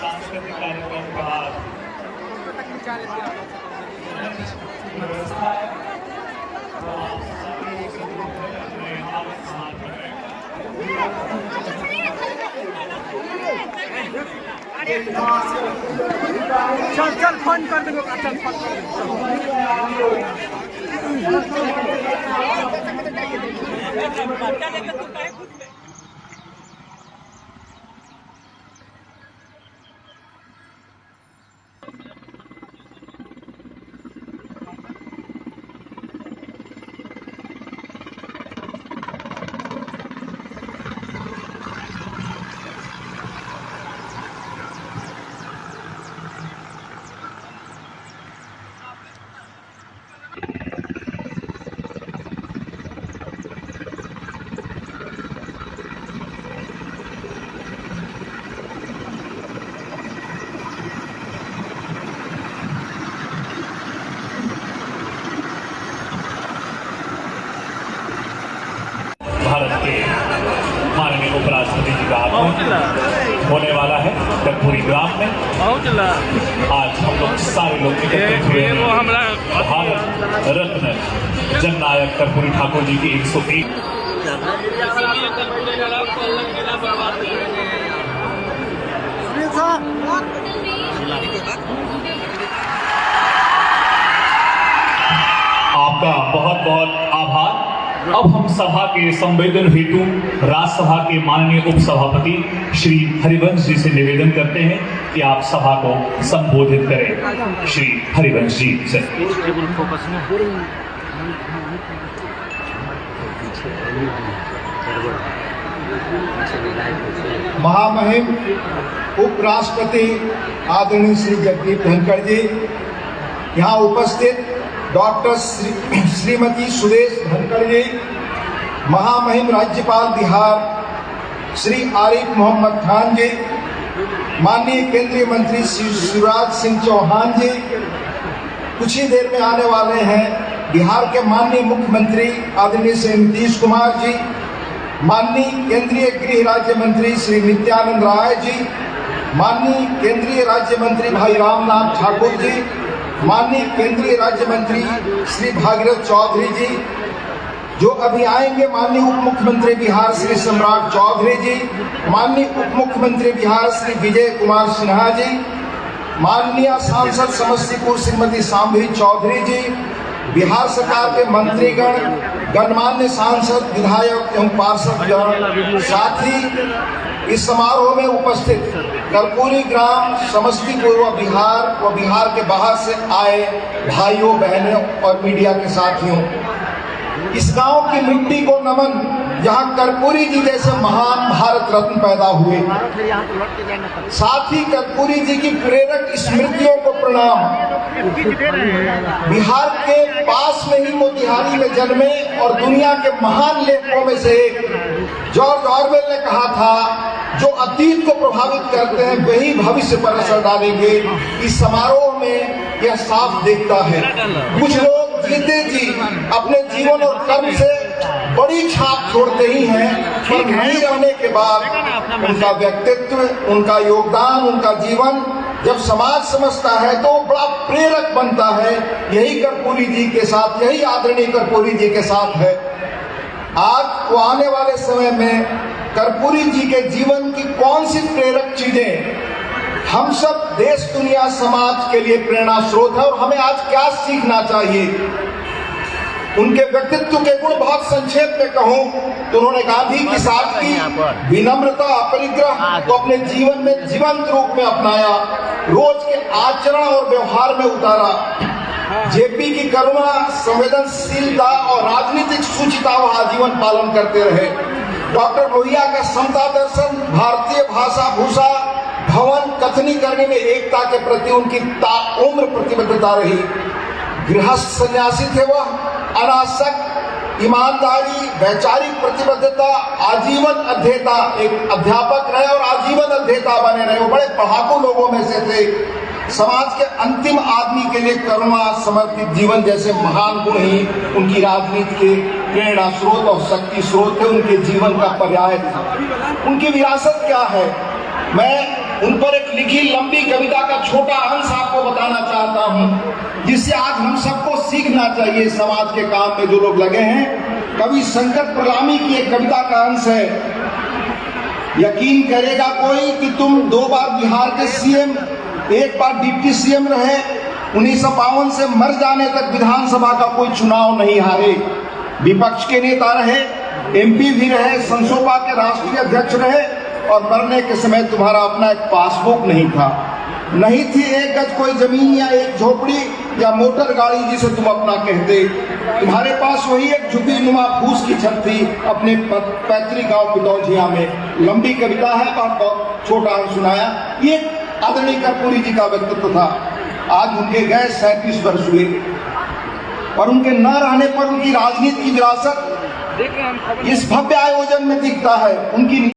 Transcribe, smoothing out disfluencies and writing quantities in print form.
सांस्कृतिक कार्यक्रम के बाद व्यवस्था है तो आप सभी अपने हाथ साथ रखें। चल फोन कर दो, चल फोन कर दो। भारत के माननीय उपराष्ट्रपति जी का आगमन होने वाला है कर्पूरी ग्राम में। आज हम लोग सारे लोग एकत्रित हुए हैं भारत रत्न जननायक कर्पूरी ठाकुर जी की 101 आपका बहुत बहुत आभार। अब हम सभा के संवेदन हेतु राज्यसभा के माननीय उपसभापति श्री हरिवंश जी से निवेदन करते हैं कि आप सभा को संबोधित करें। श्री हरिवंश जी से। महामहिम उपराष्ट्रपति आदरणीय श्री जगदीप धनखड़ जी, यहाँ उपस्थित डॉक्टर श्रीमती सुदेश धनखड़ जी, महामहिम राज्यपाल बिहार श्री आरिफ मोहम्मद खान जी, माननीय केंद्रीय मंत्री श्री शिवराज सिंह चौहान जी, कुछ ही देर में आने वाले हैं बिहार के माननीय मुख्यमंत्री आदरणीय श्री नीतीश कुमार जी, माननीय केंद्रीय गृह राज्य मंत्री श्री नित्यानंद राय जी, माननीय केंद्रीय राज्य मंत्री भाई रामनाथ ठाकुर जी, माननीय केंद्रीय राज्य मंत्री श्री भागीरथ चौधरी जी, जो अभी आएंगे माननीय उप मुख्यमंत्री बिहार श्री सम्राट चौधरी जी, माननीय उप मुख्यमंत्री बिहार श्री विजय कुमार सिन्हा जी, माननीय सांसद समस्तीपुर श्रीमती शांभवी चौधरी जी, बिहार सरकार के मंत्रीगण, गणमान्य सांसद, विधायक एवं पार्षदगण, साथ ही इस समारोह में उपस्थित कर्पूरी ग्राम समस्तीपुर व बिहार के बाहर से आए भाइयों बहनों और मीडिया के साथियों, इस गांव की मिट्टी को नमन, जहां कर्पूरी जी जैसे महान भारत रत्न पैदा हुए, साथ ही कर्पूरी जी की प्रेरक स्मृतियों को प्रणाम। बिहार के पास में ही मोतिहारी में जन्मे और दुनिया के महान लेखकों में से एक जॉर्ज ऑरवेल ने कहा था, जो अतीत को प्रभावित करते हैं वही भविष्य पर असर डालेंगे। इस समारोह में यह साफ दिखता है। कुछ लोग जीते जी अपने जीवन और कर्म से बड़ी छाप छोड़ते ही हैं, पर नहीं रहने के बाद उनका व्यक्तित्व, उनका योगदान, उनका जीवन जब समाज समझता है तो बड़ा प्रेरक बनता है। यही कर्पूरी जी के साथ, यही आदरणीय कर्पूरी जी के साथ है। आज वो आने वाले समय में कर्पूरी जी के जीवन की कौन सी प्रेरक चीजें हम सब देश दुनिया समाज के लिए प्रेरणा स्रोत है और हमें आज क्या सीखना चाहिए। उनके व्यक्तित्व के गुण बहुत संक्षेप में कहूं तो उन्होंने गांधी की सादगी, विनम्रता, अपरिग्रह को अपने जीवन में जीवंत रूप में अपनाया, रोज के आचरण और व्यवहार में उतारा। जेपी की करुणा, संवेदनशीलता और राजनीतिक शुचिता वह आजीवन पालन करते रहे। डॉक्टर लोहिया का समता दर्शन, भारतीय भाषा भूषा भवन कथनी करने में एकता के प्रति उनकी ताउम्र प्रतिबद्धता रही। गृहस्थ सन्यासी थे वह, अनासक्त, ईमानदारी, वैचारिक प्रतिबद्धता, आजीवन अध्येता, एक अध्यापक रहे और आजीवन अध्येता बने रहे। वो बड़े पढ़ाकू लोगों में से थे। समाज के अंतिम आदमी के लिए करुणा समर्पित जीवन जैसे महान गुण ही उनकी राजनीति के प्रेरणा स्रोत और शक्ति स्रोत थे, उनके जीवन का पर्याय था। उनकी विरासत क्या है? मैं उन पर एक लिखी लंबी कविता का छोटा अंश आपको बताना चाहता हूं, जिससे आज हम सबको सीखना चाहिए समाज के काम में जो लोग लगे हैं। कवि शंकर प्रलामी की एक कविता का अंश है। यकीन करेगा कोई कि तुम 2 बार बिहार के सीएम, 1 बार डिप्टी सीएम रहे, 1952 से मर जाने तक विधानसभा का कोई चुनाव नहीं हारे, विपक्ष के नेता रहे, एमपी भी रहे, संसोपा के राष्ट्रीय अध्यक्ष रहे, और मरने के समय तुम्हारा अपना एक पासबुक नहीं था, नहीं थी 1 गज कोई जमीन या 1 झोपड़ी या मोटर गाड़ी जिसे तुम अपना कहते। तुम्हारे पास वही एक झुकी नुमा फूस की छत थी अपने पैतृक गांव पितौझिया में। लंबी कविता है, बहुत छोटा सुनाया। ये आदरणीय कर्पूरी जी का व्यक्तित्व था। आज उनके गए 37 वर्ष हुए और उनके न रहने पर उनकी राजनीति की विरासत इस भव्य आयोजन में दिखता है। उनकी